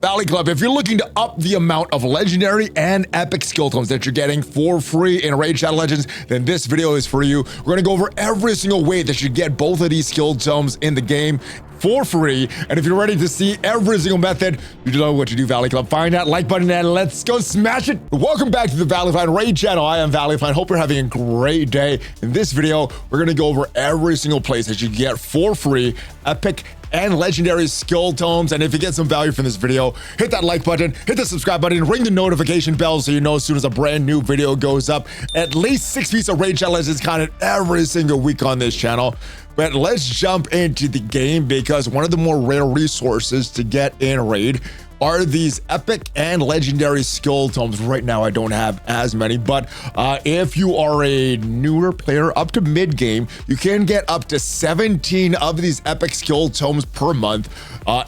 Valley Club, if you're looking to up the amount of legendary and epic skill tomes that you're getting for free in Raid Shadow Legends, then this video is for you. We're gonna go over every single way that you get both of these skill tomes in the game for free. And if you're ready to see every single method, you know what to do, Valley Club. Find that like button and let's go smash it. Welcome back to the ValleyFlyin Raid channel. I am ValleyFlyin. Hope you're having a great day. In this video, we're gonna go over every single place that you get for free epic and legendary skill tomes. And if you get some value from this video, hit that like button, hit the subscribe button, ring the notification bell so you know as soon as a brand new video goes up. At least 6 pieces of Raid Shadow Legends content every single week on this channel. But let's jump into the game, because one of the more rare resources to get in Raid are these epic and legendary skill tomes. Right now, I don't have as many, but if you are a newer player up to mid game, you can get up to 17 of these epic skill tomes per month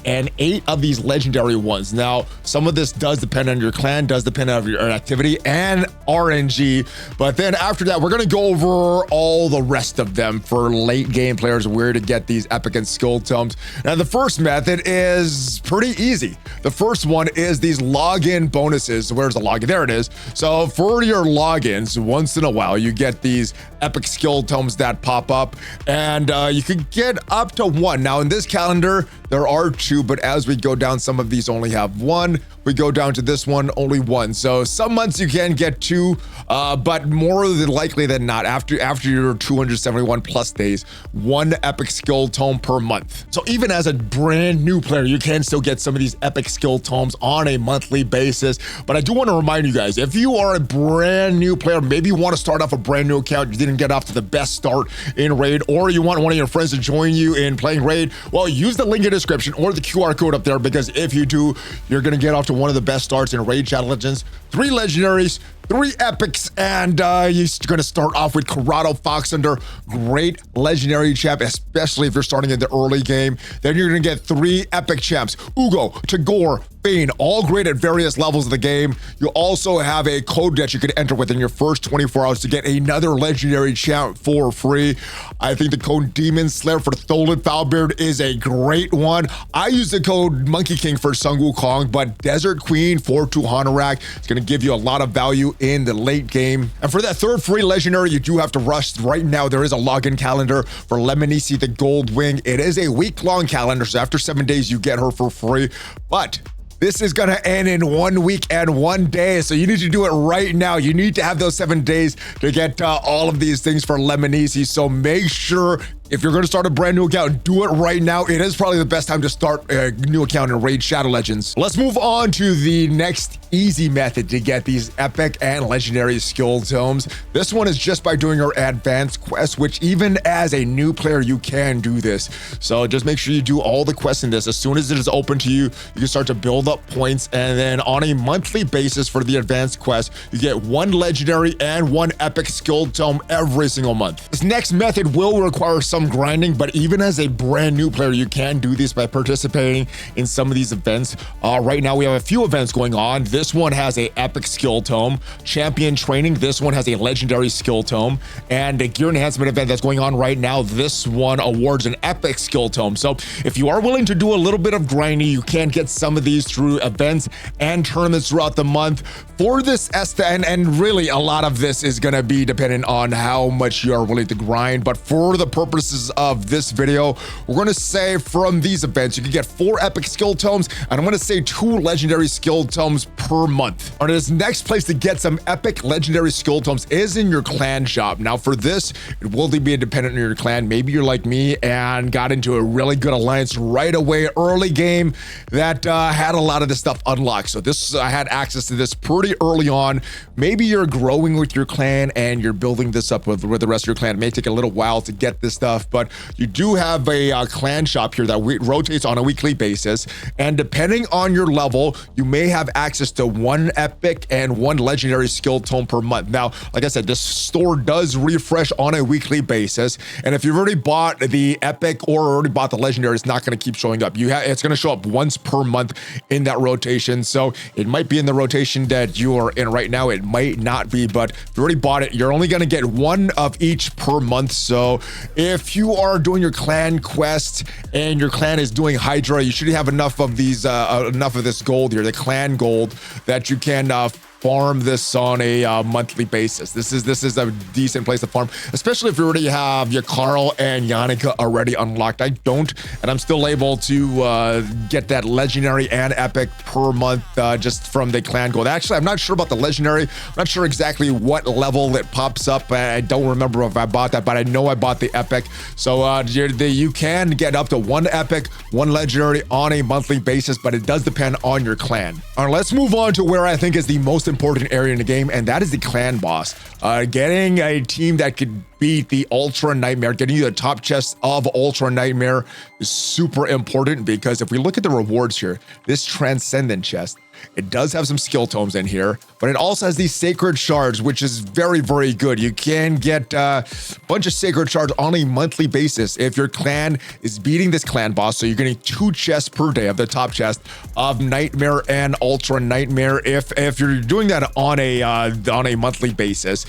and 8 of these legendary ones. Now, some of this does depend on your clan, does depend on your activity and RNG, but then after that, we're gonna go over all the rest of them for late game players, where to get these epic and skill tomes. Now, the first method is pretty easy. The first one is these login bonuses. Where's the login? There it is. So for your logins, once in a while, you get these epic skill tomes that pop up, and you could get up to 1. Now in this calendar, there are 2, but as we go down, some of these only have 1. We go down to this one, only 1. So some months you can get 2, but more than likely than not, after your 271 plus days, 1 epic skill tome per month. So even as a brand new player, you can still get some of these epic skill tomes on a monthly basis. But I do want to remind you guys, if you are a brand new player, maybe you want to start off a brand new account, you didn't get off to the best start in Raid, or you want one of your friends to join you in playing Raid, well, use the link in the description or the QR code up there, because if you do, you're going to get off to one of the best starts in Raid Shadow Legends. 3 legendaries, 3 epics, and you're going to start off with Karato Fox Hunter, great legendary champ, especially if you're starting in the early game. Then you're going to get 3 epic champs, Uugo, Tagoar, Fayne, all great at various levels of the game. You also have a code that you can enter within your first 24 hours to get another legendary champ for free. I think the code Demon Slayer for Tholen Foulbeard is a great one. I use the code Monkey King for Sun Wukong, but Desert Queen for Hanorak is going to give you a lot of value in the late game. And for that third free legendary, you do have to rush. Right now, there is a login calendar for Lemonici the Gold Wing. It is a week-long calendar, so after 7 days, you get her for free. But this is gonna end in 1 week and 1 day, so you need to do it right now. You need to have those 7 days to get all of these things for Lemonici, so make sure if you're going to start a brand new account, do it right now. It is probably the best time to start a new account in Raid Shadow Legends. Let's move on to the next easy method to get these epic and legendary skill tomes. This one is just by doing your advanced quest, which even as a new player, you can do this. So just make sure you do all the quests in this. As soon as it is open to you, you can start to build up points. And then on a monthly basis for the advanced quest, you get 1 legendary and 1 epic skill tome every single month. This next method will require some grinding, but even as a brand new player, you can do this by participating in some of these events. Right now we have a few events going on. This one has a epic skill tome. Champion training, this one has a legendary skill tome. And a gear enhancement event that's going on right now, this one awards an epic skill tome. So if you are willing to do a little bit of grinding, you can get some of these through events and tournaments throughout the month. For this and really a lot of this is going to be dependent on how much you are willing to grind, but for the purpose of this video, we're going to say from these events, you can get 4 epic skill tomes, and I'm going to say 2 legendary skill tomes per month. All right, this next place to get some epic legendary skill tomes is in your clan shop. Now for this, it will be dependent on your clan. Maybe you're like me and got into a really good alliance right away, early game, that had a lot of this stuff unlocked. So this, I had access to this pretty early on. Maybe you're growing with your clan and you're building this up with the rest of your clan. It may take a little while to get this stuff, but you do have a clan shop here that rotates on a weekly basis, and depending on your level, you may have access to 1 epic and 1 legendary skill tome per month. Now, like I said, this store does refresh on a weekly basis, and if you've already bought the epic or already bought the legendary, it's not going to keep showing up. It's going to show up once per month in that rotation, so it might be in the rotation that you are in right now. It might not be, but if you already bought it, you're only going to get 1 of each per month. So if if you are doing your clan quest and your clan is doing Hydra, you should have enough of these, enough of this gold here, the clan gold, that you can farm this on a monthly basis. This is a decent place to farm, especially if you already have your Carl and Yannicka already unlocked. I don't, and I'm still able to get that legendary and epic per month just from the clan gold. Actually, I'm not sure about the legendary. I'm not sure exactly what level it pops up. I don't remember if I bought that, but I know I bought the epic. So you can get up to 1 epic, 1 legendary on a monthly basis, but it does depend on your clan. All right, let's move on to where I think is the most important area in the game, and that is the clan boss. Getting a team that could beat the Ultra Nightmare, getting you the top chest of Ultra Nightmare is super important, because if we look at the rewards here, this Transcendent chest, it does have some skill tomes in here, but it also has these sacred shards, which is very, very good. You can get a bunch of sacred shards on a monthly basis if your clan is beating this clan boss. So you're getting 2 chests per day of the top chest of Nightmare and Ultra Nightmare. If you're doing that on a monthly basis,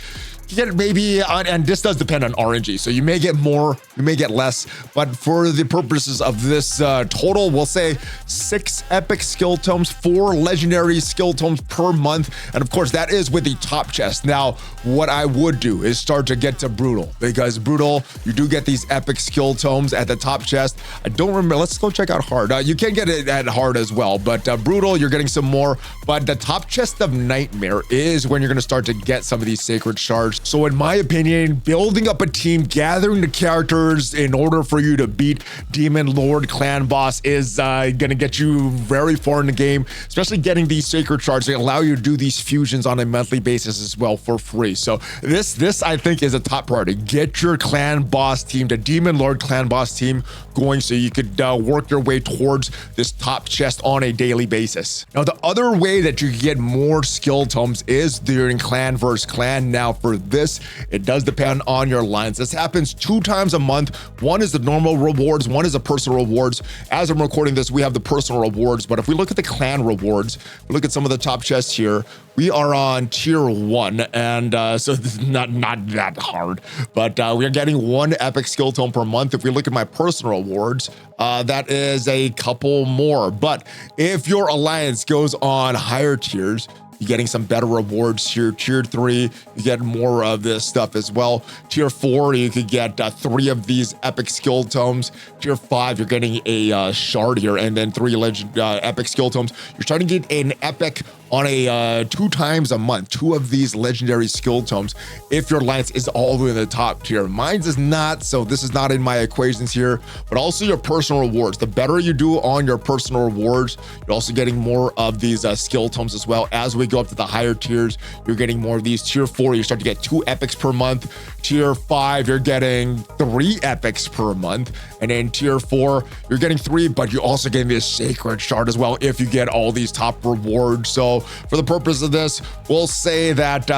you get maybe, and this does depend on RNG, so you may get more, you may get less, but for the purposes of this total, we'll say 6 epic skill tomes, 4 legendary skill tomes per month, and of course that is with the top chest. Now, what I would do is start to get to Brutal, because Brutal, you do get these epic skill tomes at the top chest. I don't remember, let's go check out Hard. You can get it at Hard as well, but Brutal, you're getting some more, but the top chest of Nightmare is when you're gonna start to get some of these sacred shards. So in my opinion, building up a team, gathering the characters in order for you to beat Demon Lord Clan Boss is gonna get you very far in the game, especially getting these sacred shards. They allow you to do these fusions on a monthly basis as well for free. So this I think is a top priority. Get your Clan Boss team, the Demon Lord Clan Boss team going, so you could work your way towards this top chest on a daily basis. Now, the other way that you can get more skill tomes is during clan versus clan. Now, for this, it does depend on your lines. This happens 2 times a month. One is the normal rewards, one is the personal rewards. As I'm recording this, we have the personal rewards, but if we look at the clan rewards, we look at some of the top chests here, we are on tier 1, and so this is not that hard, but we are getting 1 epic skill tome per month. If we look at my personal rewards, that is a couple more. But if your alliance goes on higher tiers, you're getting some better rewards here. Tier 3, you get more of this stuff as well. Tier 4, you could get 3 of these epic skill tomes. Tier 5, you're getting a shard here, and then 3 epic skill tomes. You're starting to get an epic on a 2 times a month, 2 of these legendary skill tomes if your alliance is all the way in the top tier. Mine's is not, so this is not in my equations here, but also your personal rewards. The better you do on your personal rewards, you're also getting more of these skill tomes as well. As we go up to the higher tiers, you're getting more of these. Tier 4, you start to get 2 epics per month. Tier 5, you're getting 3 epics per month. And then tier 4, you're getting 3, but you're also getting this sacred shard as well if you get all these top rewards. So for the purpose of this, we'll say that,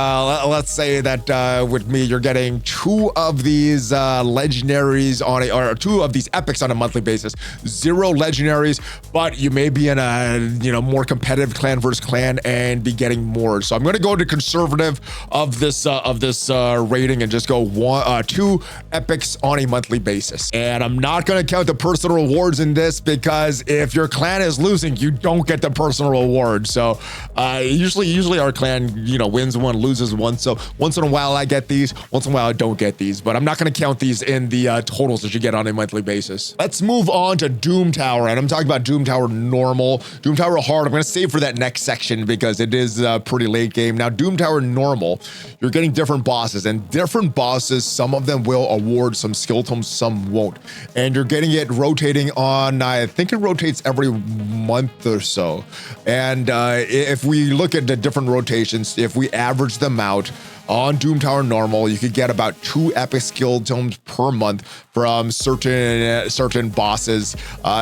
let's say that with me, you're getting 2 of these legendaries on or 2 of these epics on a monthly basis, 0 legendaries, but you may be in a, more competitive clan versus clan and be getting more. So I'm going to go to conservative of this rating and just go 2 epics on a monthly basis. And I'm not going to count the personal rewards in this, because if your clan is losing, you don't get the personal reward. So usually our clan, wins 1, loses 1. So once in a while I get these, once in a while I don't get these, but I'm not going to count these in the totals that you get on a monthly basis. Let's move on to Doom Tower, and I'm talking about Doom Tower normal. Doom Tower hard, I'm going to save for that next section because it is pretty late game. Now, Doom Tower normal, you're getting different bosses, and different bosses, some of them will award some skill tomes, some won't. And you're getting it rotating on, I think it rotates every month or so. And if we look at the different rotations, if we average them out, on Doom Tower normal, you could get about 2 epic skill tomes per month from certain bosses.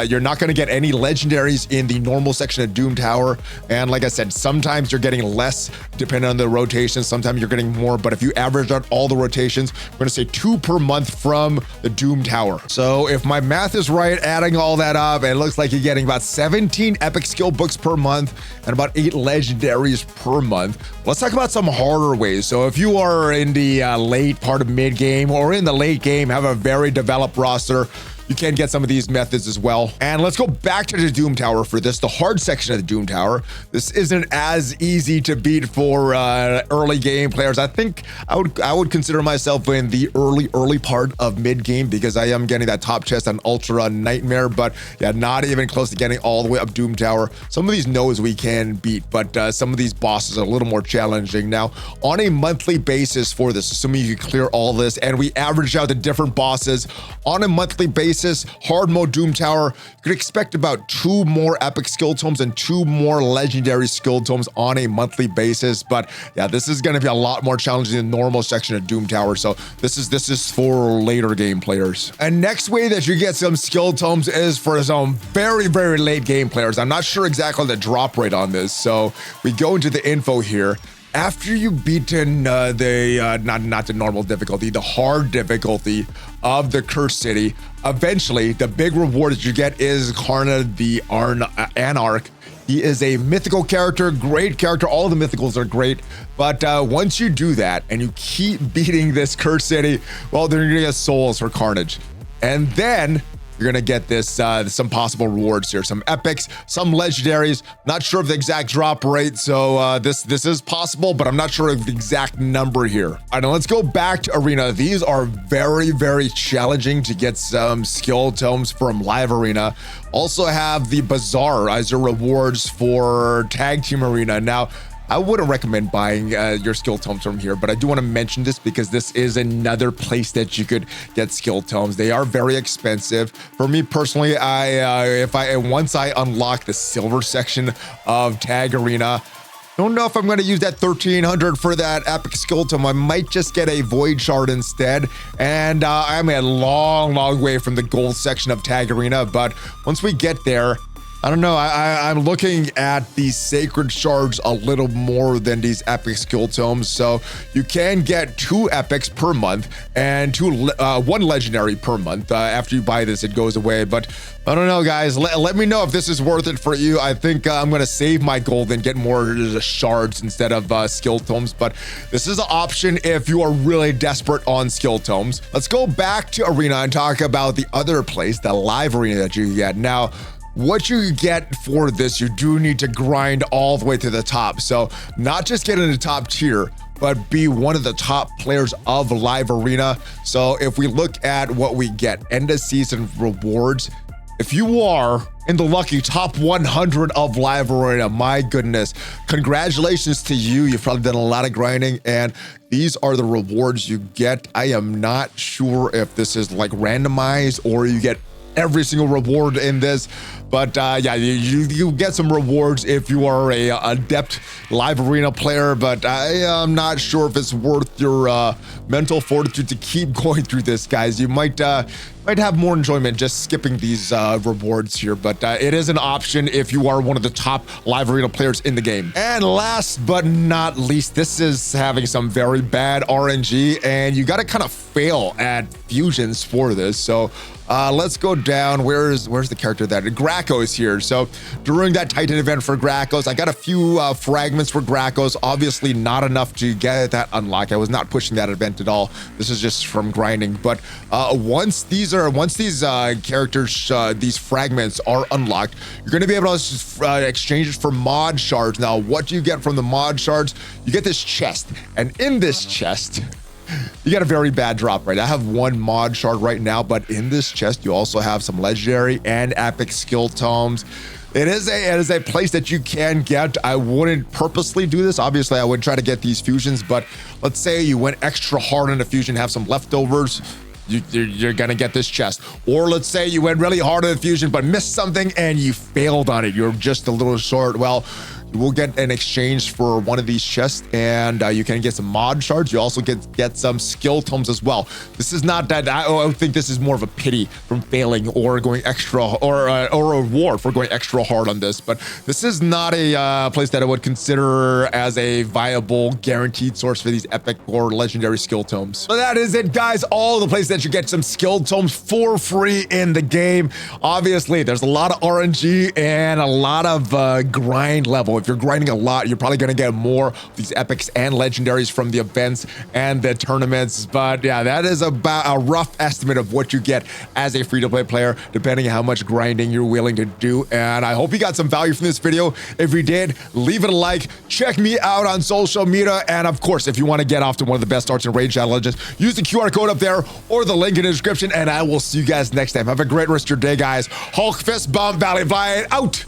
You're not going to get any legendaries in the normal section of Doom Tower, and like I said, sometimes you're getting less depending on the rotations, sometimes you're getting more, but if you average out all the rotations, we're going to say 2 per month from the Doom Tower. So if my math is right, adding all that up, it looks like you're getting about 17 epic skill books per month and about 8 legendaries per month. Let's talk about some harder ways. So if you are in the late part of mid game or in the late game, have a very developed roster, you can get some of these methods as well. And let's go back to the Doom Tower for this, the hard section of the Doom Tower. This isn't as easy to beat for early game players. I think I would consider myself in the early part of mid game because I am getting that top chest on Ultra Nightmare, but yeah, not even close to getting all the way up Doom Tower. Some of these nodes we can beat, but some of these bosses are a little more challenging. Now, on a monthly basis for this, assuming you clear all this, and we average out the different bosses on a monthly basis, hard mode Doom Tower, you could expect about 2 more epic skill tomes and 2 more legendary skill tomes on a monthly basis. But yeah, this is going to be a lot more challenging than the normal section of Doom Tower. So this is for later game players. And next way that you get some skill tomes is for some very late game players. I'm not sure exactly the drop rate on this, so we go into the info here. After you've beaten not the normal difficulty, the hard difficulty of the Cursed City, eventually the big reward that you get is Karna the Anarch. He is a mythical character, great character. All the mythicals are great, but once you do that and you keep beating this Cursed City, well, then you're gonna get souls for Carnage, and then you're gonna get this some possible rewards here, some epics, some legendaries. Not sure of the exact drop rate, so this is possible, but I'm not sure of the exact number here. All right, now let's go back to Arena. These are very challenging to get some skill tomes from Live Arena. Also have the Bazaar as your rewards for Tag Team Arena. Now, I wouldn't recommend buying your skill tomes from here, but I do want to mention this because this is another place that you could get skill tomes. They are very expensive. For me personally, once I unlock the silver section of Tag Arena, don't know if I'm going to use that 1300 for that epic skill tome. I might just get a void shard instead, and I'm a long way from the gold section of Tag Arena. But once we get there, I don't know, I'm looking at these sacred shards a little more than these epic skill tomes. So you can get 2 epics per month and 1 legendary per month. After you buy this, it goes away. But I don't know, guys, let me know if this is worth it for you. I think I'm going to save my gold and get more shards instead of skill tomes. But this is an option if you are really desperate on skill tomes. Let's go back to Arena and talk about the other place, the Live Arena that you get. Now, what you get for this, you do need to grind all the way to the top. So not just get in the top tier, but be one of the top players of Live Arena. So if we look at what we get, end of season rewards, if you are in the lucky top 100 of Live Arena, my goodness, congratulations to you. You've probably done a lot of grinding, and these are the rewards you get. I am not sure if this is like randomized or you get every single reward in this, but yeah, you get some rewards if you are a adept Live Arena player, but I am not sure if it's worth your mental fortitude to keep going through this, guys. You might have more enjoyment just skipping these rewards here, but it is an option if you are one of the top Live Arena players in the game. And last but not least, this is having some very bad RNG, and you got to kind of fail at fusions for this. So let's go down. Where's the character that Graco is here? So during that Titan event for Gracos, I got a few fragments for Gracos. Obviously not enough to get that unlocked. I was not pushing that event at all. This is just from grinding. But once these characters, these fragments are unlocked, you're going to be able to exchange it for mod shards. Now, what do you get from the mod shards? You get this chest, and in this chest, you get a very bad drop rate. I have 1 mod shard right now, but in this chest, you also have some legendary and epic skill tomes. It is a place that you can get. I wouldn't purposely do this. Obviously, I would try to get these fusions, but let's say you went extra hard on a fusion, have some leftovers, you're gonna get this chest. Or let's say you went really hard on the fusion, but missed something and you failed on it. You're just a little short. Well, you will get an exchange for one of these chests, and you can get some mod shards. You also get some skill tomes as well. This is not that, I think this is more of a pity from failing or going extra, or a reward for going extra hard on this. But this is not a place that I would consider as a viable guaranteed source for these epic or legendary skill tomes. So that is it, guys. All the places that you get some skill tomes for free in the game. Obviously, there's a lot of RNG and a lot of grind level. If you're grinding a lot, you're probably going to get more of these epics and legendaries from the events and the tournaments. But yeah, that is about a rough estimate of what you get as a free-to-play player, depending on how much grinding you're willing to do. And I hope you got some value from this video. If you did, leave it a like. Check me out on social media. And of course, if you want to get off to one of the best starts in Raid Shadow Legends, use the QR code up there or the link in the description. And I will see you guys next time. Have a great rest of your day, guys. Hulk fist bump, ValleyFlyin out.